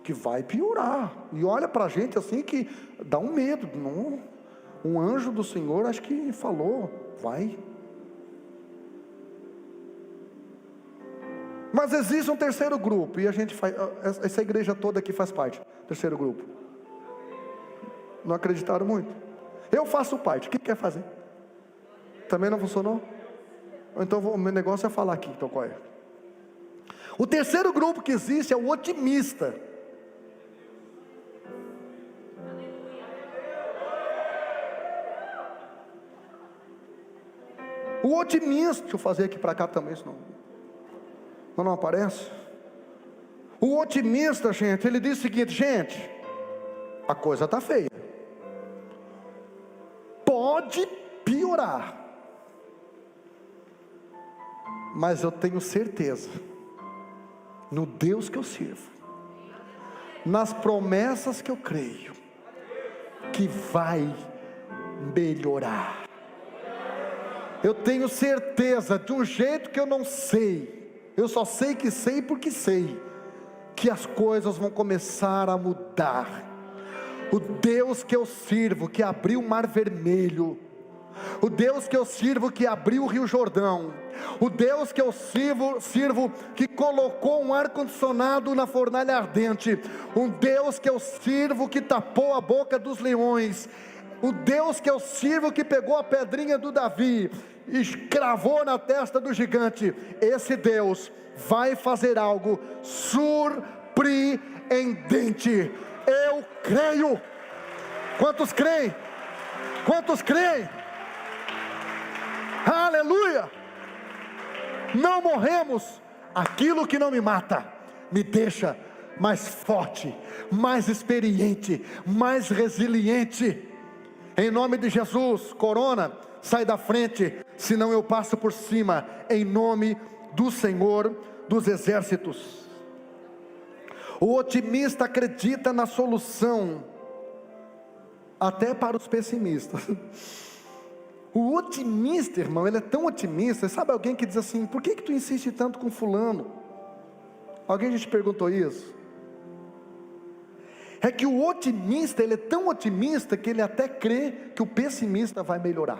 que vai piorar. E olha para a gente assim que dá um medo. Não, um anjo do Senhor acho que falou, vai. Mas existe um terceiro grupo, e a gente faz, essa igreja toda aqui faz parte, terceiro grupo. Não acreditaram muito? Eu faço parte, o que quer fazer? Também não funcionou? Então o meu negócio é falar aqui, então qual é? O terceiro grupo que existe é o otimista. O otimista, deixa eu fazer aqui para cá também, senão não aparece. O otimista, gente, ele diz o seguinte: gente, a coisa está feia, pode piorar, mas eu tenho certeza no Deus que eu sirvo, nas promessas que eu creio, que vai melhorar. Eu tenho certeza, de um jeito que eu não sei, eu só sei que sei porque sei, que as coisas vão começar a mudar. O Deus que eu sirvo, que abriu o Mar Vermelho, o Deus que eu sirvo, que abriu o Rio Jordão, o Deus que eu sirvo, que colocou um ar-condicionado na fornalha ardente, um Deus que eu sirvo, que tapou a boca dos leões, o Deus que eu sirvo, que pegou a pedrinha do Davi e escravou na testa do gigante, esse Deus vai fazer algo surpreendente. Eu creio. Quantos creem? Quantos creem? Aleluia! Não morremos. Aquilo que não me mata me deixa mais forte, mais experiente, mais resiliente. Em nome de Jesus, corona, sai da frente, senão eu passo por cima, em nome do Senhor dos exércitos. O otimista acredita na solução, até para os pessimistas. O otimista, irmão, ele é tão otimista. Sabe alguém que diz assim: por que tu insiste tanto com fulano? Alguém já te perguntou isso? É que o otimista, ele é tão otimista que ele até crê que o pessimista vai melhorar.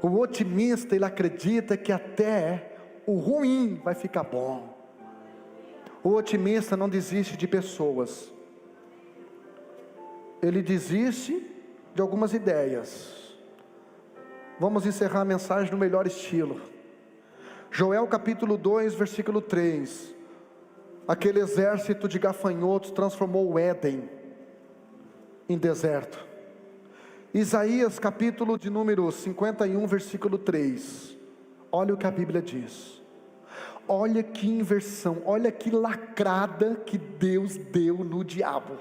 O otimista, ele acredita que até o ruim vai ficar bom. O otimista não desiste de pessoas, ele desiste de algumas ideias. Vamos encerrar a mensagem no melhor estilo. Joel capítulo 2, versículo 3. Aquele exército de gafanhotos transformou o Éden em deserto. Isaías capítulo de número 51, versículo 3. Olha o que a Bíblia diz. Olha que inversão, olha que lacrada que Deus deu no diabo.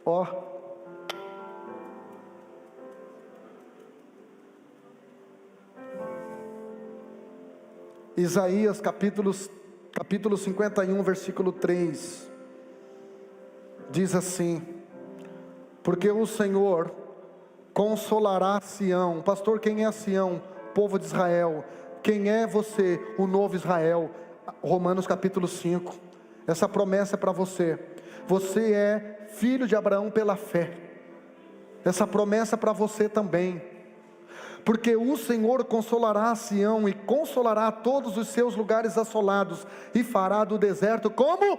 Ó. Isaías capítulo 51, versículo 3. Diz assim: porque o Senhor consolará Sião. Pastor, quem é Sião? Povo de Israel. Quem é você? O novo Israel. Romanos capítulo 5. Essa promessa é para você. Você é filho de Abraão pela fé. Essa promessa é para você também. Porque o Senhor consolará Sião e consolará todos os seus lugares assolados, e fará do deserto como?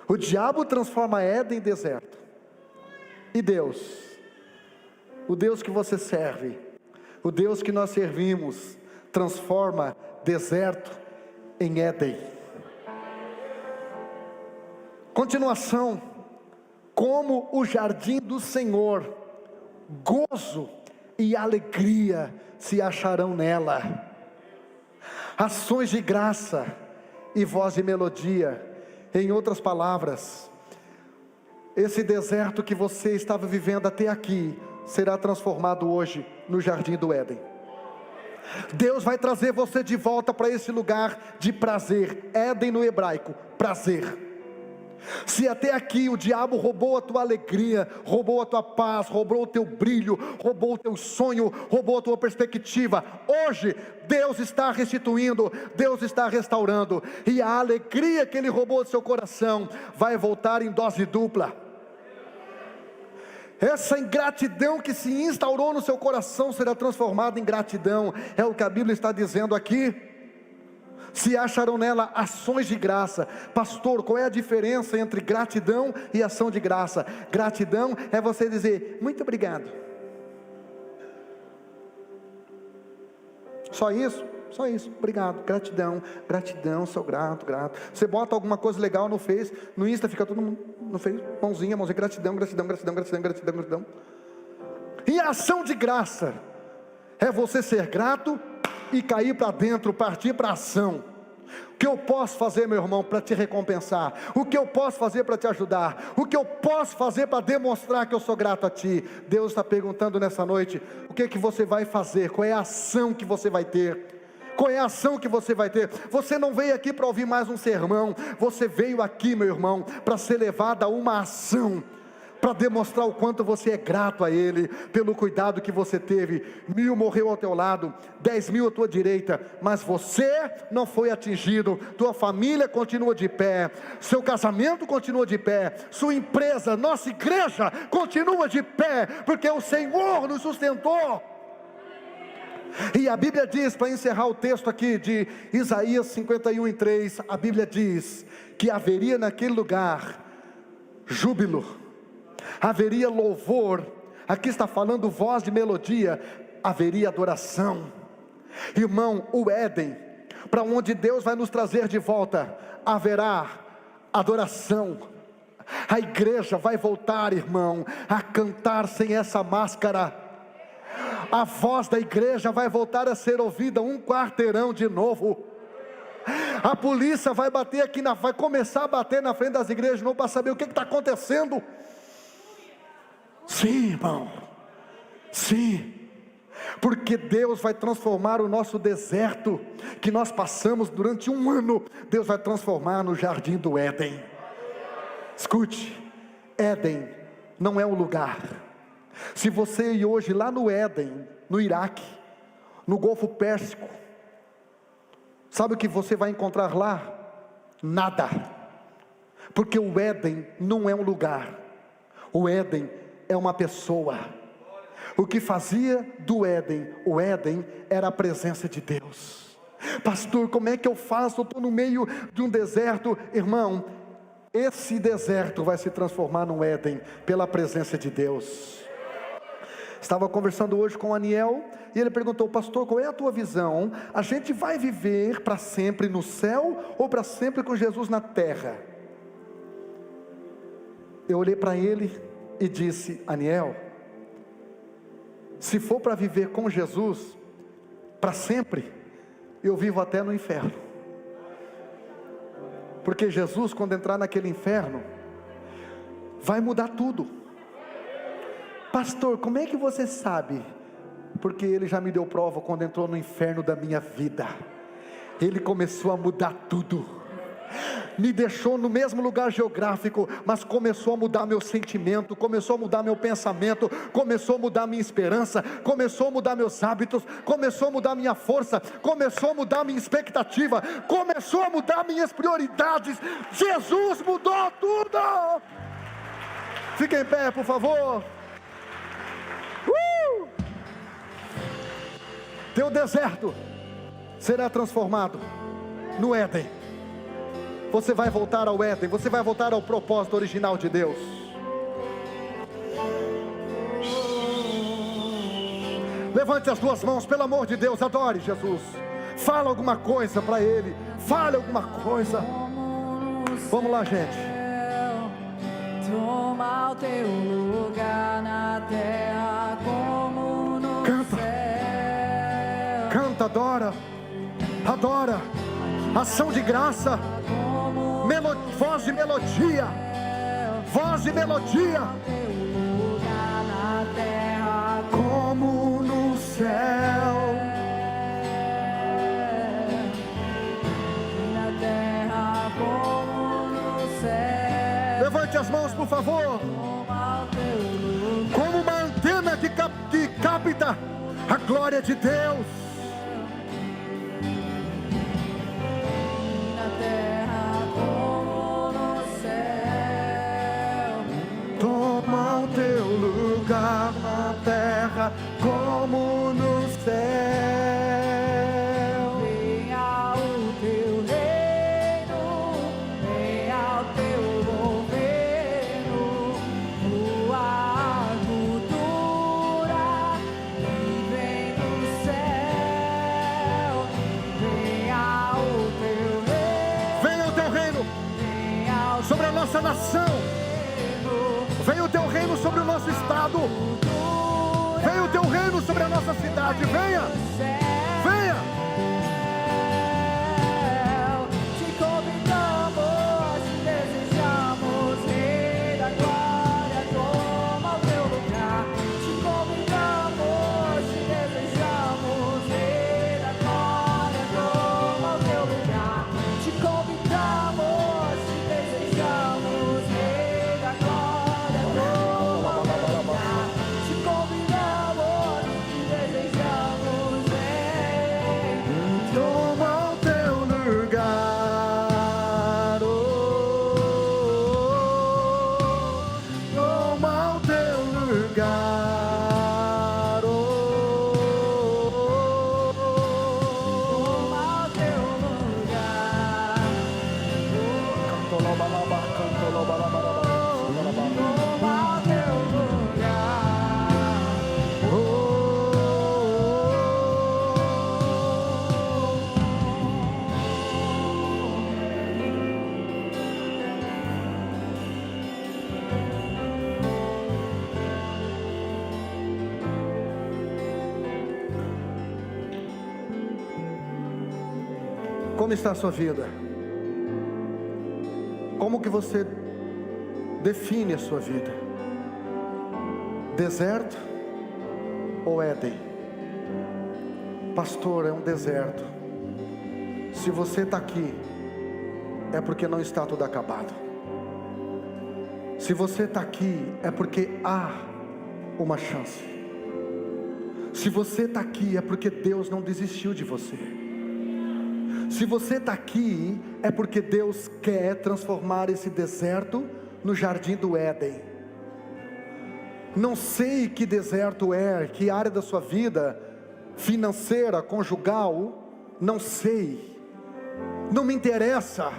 O diabo transforma Éden em deserto. E Deus? O Deus que você serve, o Deus que nós servimos, transforma deserto em Éden. Continuação. Como o jardim do Senhor, gozo e alegria se acharão nela. Ações de graça e voz de melodia. Em outras palavras, esse deserto que você estava vivendo até aqui será transformado hoje no jardim do Éden. Deus vai trazer você de volta para esse lugar de prazer. Éden no hebraico, prazer. Se até aqui o diabo roubou a tua alegria, roubou a tua paz, roubou o teu brilho, roubou o teu sonho, roubou a tua perspectiva, hoje Deus está restituindo, Deus está restaurando, e a alegria que Ele roubou do seu coração vai voltar em dose dupla. Essa ingratidão que se instaurou no seu coração será transformada em gratidão. É o que a Bíblia está dizendo aqui. Se acharão nela ações de graça. Pastor, qual é a diferença entre gratidão e ação de graça? Gratidão é você dizer muito obrigado. Só isso? Só isso, obrigado, gratidão, gratidão, sou grato, grato. Você bota alguma coisa legal no Face, no Insta, fica todo mundo no Face, mãozinha, gratidão, gratidão, gratidão, gratidão, gratidão, gratidão. E a ação de graça é você ser grato e cair para dentro, partir para a ação. O que eu posso fazer, meu irmão, para te recompensar? O que eu posso fazer para te ajudar? O que eu posso fazer para demonstrar que eu sou grato a ti? Deus está perguntando nessa noite, o que você vai fazer? Qual é a ação que você vai ter? Qual é a ação que você vai ter? Você não veio aqui para ouvir mais um sermão, você veio aqui, meu irmão, para ser levado a uma ação, para demonstrar o quanto você é grato a Ele, pelo cuidado que você teve. 1000 morreu ao teu lado, 10.000 à tua direita, mas você não foi atingido, tua família continua de pé, seu casamento continua de pé, sua empresa, nossa igreja continua de pé, porque o Senhor nos sustentou. E a Bíblia diz, para encerrar o texto aqui de Isaías 51:3, a Bíblia diz que haveria naquele lugar júbilo, haveria louvor. Aqui está falando voz de melodia, haveria adoração. Irmão, o Éden, para onde Deus vai nos trazer de volta, haverá adoração. A igreja vai voltar, irmão, a cantar sem essa máscara. A voz da igreja vai voltar a ser ouvida um quarteirão de novo. A polícia vai bater aqui, vai começar a bater na frente das igrejas de novo para saber o que está acontecendo. Sim, irmão, sim, porque Deus vai transformar o nosso deserto, que nós passamos durante um ano, Deus vai transformar no jardim do Éden. Escute, Éden não é um lugar. Se você ir hoje lá no Éden, no Iraque, no Golfo Pérsico, sabe o que você vai encontrar lá? Nada, porque o Éden não é um lugar, o Éden é uma pessoa. O que fazia do Éden, o Éden era a presença de Deus. Pastor, como é que eu faço? Eu estou no meio de um deserto. Irmão, esse deserto vai se transformar num Éden, pela presença de Deus. Estava conversando hoje com o Aniel, e ele perguntou: pastor, qual é a tua visão? A gente vai viver para sempre no céu, ou para sempre com Jesus na terra? Eu olhei para ele e disse: Aniel, se for para viver com Jesus para sempre, eu vivo até no inferno. Porque Jesus, quando entrar naquele inferno, vai mudar tudo. Pastor, como é que você sabe? Porque ele já me deu prova quando entrou no inferno da minha vida. Ele começou a mudar tudo. Me deixou no mesmo lugar geográfico, mas começou a mudar meu sentimento, começou a mudar meu pensamento, começou a mudar minha esperança, começou a mudar meus hábitos, começou a mudar minha força, começou a mudar minha expectativa, começou a mudar minhas prioridades. Jesus mudou tudo. Fique em pé, por favor. Teu deserto será transformado no Éden. Você vai voltar ao Éden, você vai voltar ao propósito original de Deus. Levante as duas mãos, pelo amor de Deus, adore Jesus. Fala alguma coisa para Ele, fale alguma coisa. Vamos lá, gente. Toma o teu lugar na terra como no céu. Canta, adora, adora. Ação de graça, voz de melodia, voz de melodia. Como no céu, na terra como no céu. Levante as mãos, por favor. Como uma antena que capta a glória de Deus. Na terra como no céu. Venha o teu reino, venha o teu governo, tua cultura que vem do céu. Venha o teu reino, venha o teu reino sobre a nossa nação. Venha o teu reino sobre o nosso estado. Venha o teu reino sobre a nossa cidade. Venha, venha. Te convidamos, te desejamos, Rei da glória, toma o teu lugar. Te convidamos, te desejamos, Rei da glória, toma o teu lugar. Te convidamos, te desejamos, Rei da glória, toma o teu lugar. Te convidamos, te desejamos, Rei. Toma o teu lugar, toma o teu lugar, Toma o teu lugar. Toma o teu Como está a sua vida? Como que você define a sua vida? Deserto ou Éden? Pastor, é um deserto. Se você está aqui, é porque não está tudo acabado. Se você está aqui, é porque há uma chance. Se você está aqui, é porque Deus não desistiu de você. Se você está aqui, é porque Deus quer transformar esse deserto no jardim do Éden. Não sei que deserto é, que área da sua vida, financeira, conjugal, não sei, não me interessa.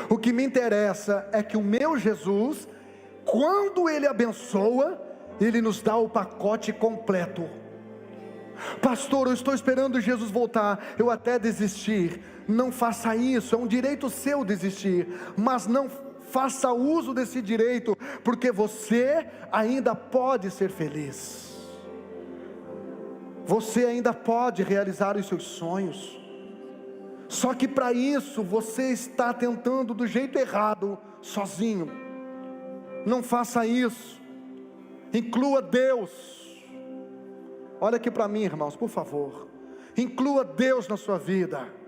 O que me interessa é que o meu Jesus, quando Ele abençoa, Ele nos dá o pacote completo. Pastor, eu estou esperando Jesus voltar, eu até desistir. Não faça isso, é um direito seu desistir, mas não faça uso desse direito, porque você ainda pode ser feliz. Você ainda pode realizar os seus sonhos. Só que para isso você está tentando do jeito errado, sozinho. Não faça isso. Inclua Deus. Olha aqui para mim, irmãos, por favor. Inclua Deus na sua vida.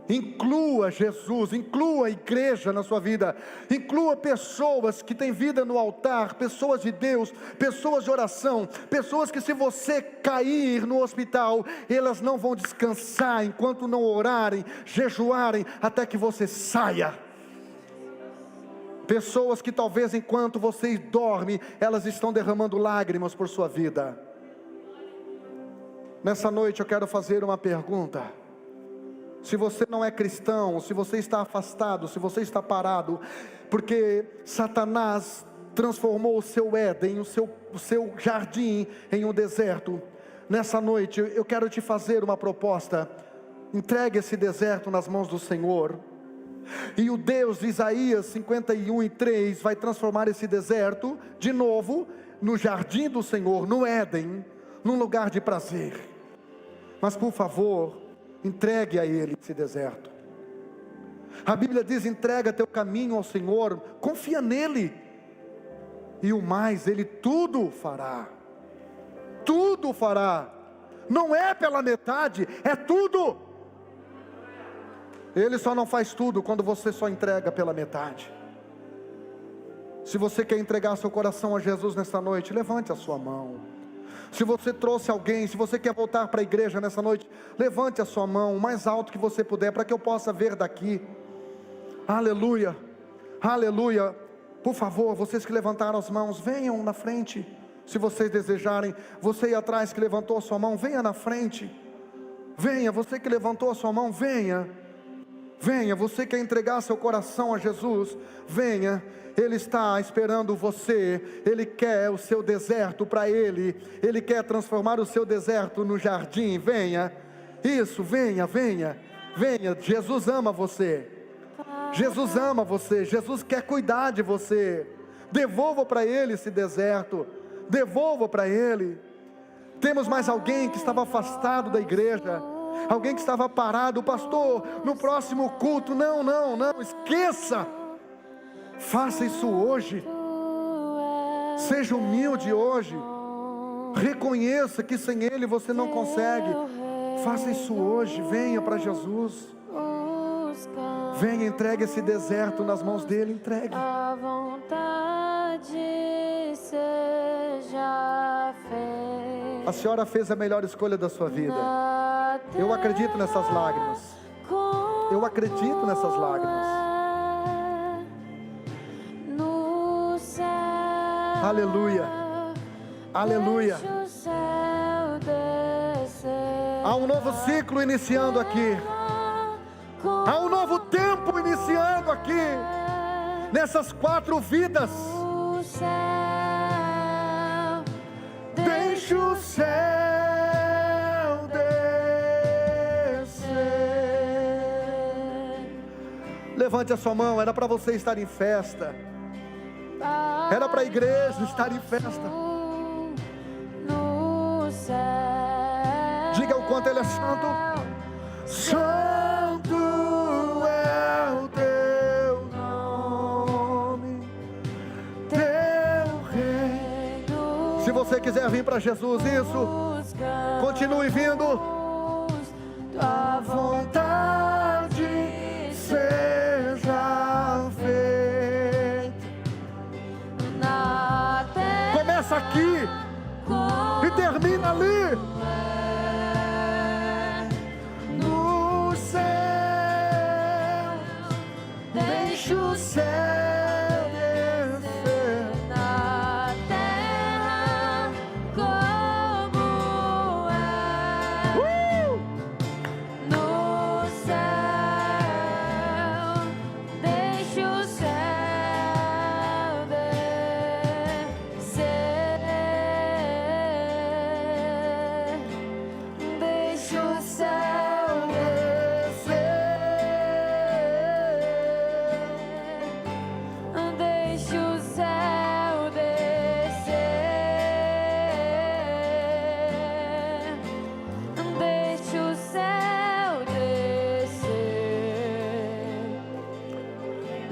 Inclua Jesus, inclua a igreja na sua vida. Inclua pessoas que têm vida no altar, pessoas de Deus, pessoas de oração, pessoas que, se você cair no hospital, elas não vão descansar enquanto não orarem, jejuarem, até que você saia. Pessoas que talvez enquanto você dorme, elas estão derramando lágrimas por sua vida. Nessa noite eu quero fazer uma pergunta. Se você não é cristão, se você está afastado, se você está parado, porque Satanás transformou o seu Éden, o seu jardim em um deserto. Nessa noite eu quero te fazer uma proposta. Entregue esse deserto nas mãos do Senhor. E o Deus de Isaías 51:3 vai transformar esse deserto de novo no jardim do Senhor, no Éden, num lugar de prazer. Mas por favor, entregue a Ele esse deserto. A Bíblia diz: entrega teu caminho ao Senhor, confia nele, e o mais Ele tudo fará. Tudo fará. Não é pela metade, é tudo. Ele só não faz tudo quando você só entrega pela metade. Se você quer entregar seu coração a Jesus nesta noite, levante a sua mão. Se você trouxe alguém, se você quer voltar para a igreja nessa noite, levante a sua mão o mais alto que você puder, para que eu possa ver daqui. Aleluia, aleluia. Por favor, vocês que levantaram as mãos, venham na frente. Se vocês desejarem, você aí atrás que levantou a sua mão, venha na frente. Venha, você que levantou a sua mão, venha. Venha, você quer entregar seu coração a Jesus, venha. Ele está esperando você. Ele quer o seu deserto para Ele. Ele quer transformar o seu deserto no jardim. Venha, isso, venha, venha, venha. Jesus ama você. Jesus ama você. Jesus quer cuidar de você. Devolva para Ele esse deserto. Devolva para Ele. Temos mais alguém que estava afastado da igreja, alguém que estava parado. Pastor, no próximo culto, não, esqueça. Faça isso hoje. Seja humilde hoje. Reconheça que sem Ele você não consegue. Faça isso hoje. Venha para Jesus. Venha, entregue esse deserto nas mãos dele. Entregue. A vontade seja feita. A senhora fez a melhor escolha da sua vida. Eu acredito nessas lágrimas. Eu acredito nessas lágrimas. Aleluia, aleluia. Há um novo ciclo iniciando aqui. Há um novo tempo iniciando aqui. Nessas 4 vidas. Deixa o céu descer. Levante a sua mão. Era para você estar em festa. Era para a igreja estar em festa. Diga o quanto Ele é santo. Santo é o teu nome, teu reino. Se você quiser vir para Jesus, isso, continue vindo. Tua vontade seja feita. Começa aqui e termina ali. No céu, deixa o céu descer. Na terra como é.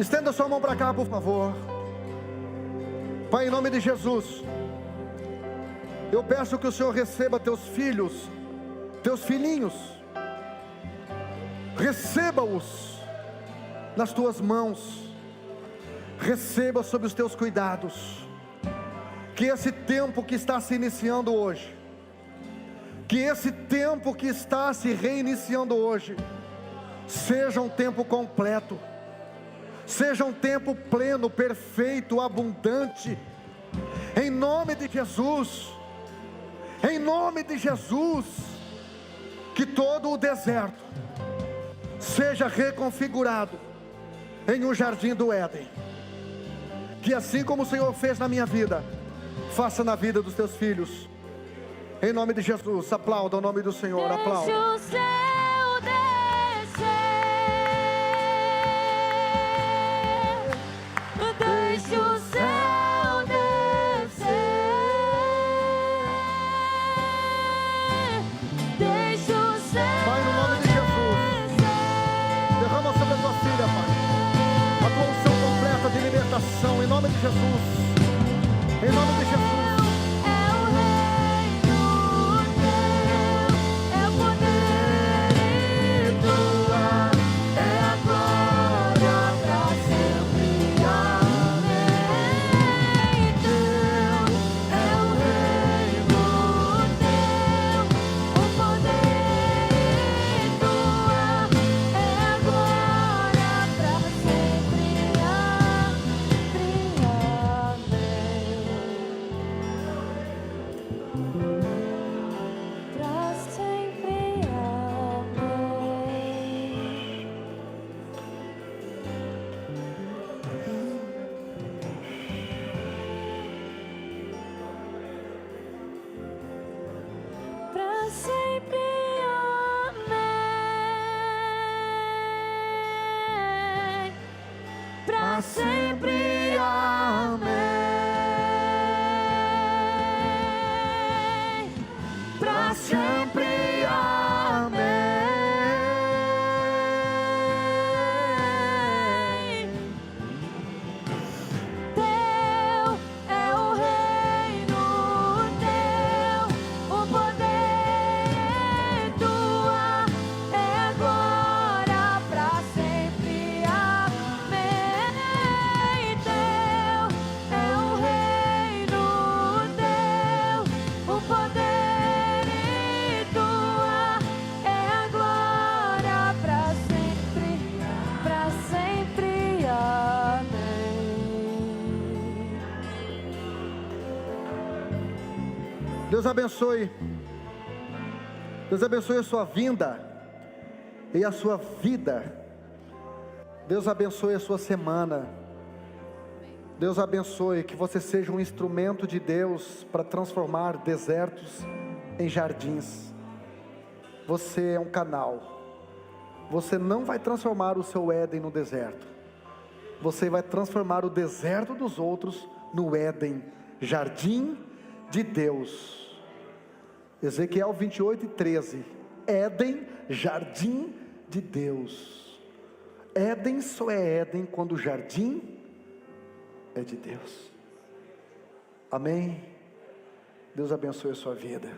Estenda sua mão para cá, por favor. Pai, em nome de Jesus, eu peço que o Senhor receba teus filhos, teus filhinhos, receba-os nas tuas mãos, receba sob os teus cuidados. Que esse tempo que está se iniciando hoje, que esse tempo que está se reiniciando hoje, seja um tempo completo, seja um tempo pleno, perfeito, abundante, em nome de Jesus, em nome de Jesus. Que todo o deserto seja reconfigurado em um jardim do Éden, que assim como o Senhor fez na minha vida, faça na vida dos teus filhos, em nome de Jesus. Aplauda o nome do Senhor, aplauda. Deixa o céu descer, deixa o céu descer, deixa o céu. Pai, no nome de Jesus, derrama sobre a tua filha, Pai, a tua unção completa de libertação, em nome de Jesus, em nome de Jesus. Sempre amém, pra sempre amém. Teu é o reino, teu o poder é tua, é agora, pra sempre amém. Deus abençoe. Deus abençoe a sua vinda e a sua vida. Deus abençoe a sua semana. Deus abençoe que você seja um instrumento de Deus para transformar desertos em jardins. Você é um canal. Você não vai transformar o seu Éden no deserto. Você vai transformar o deserto dos outros no Éden, jardim de Deus. Ezequiel 28:13. Éden, jardim de Deus. Éden só é Éden quando o jardim é de Deus. Amém? Deus abençoe a sua vida.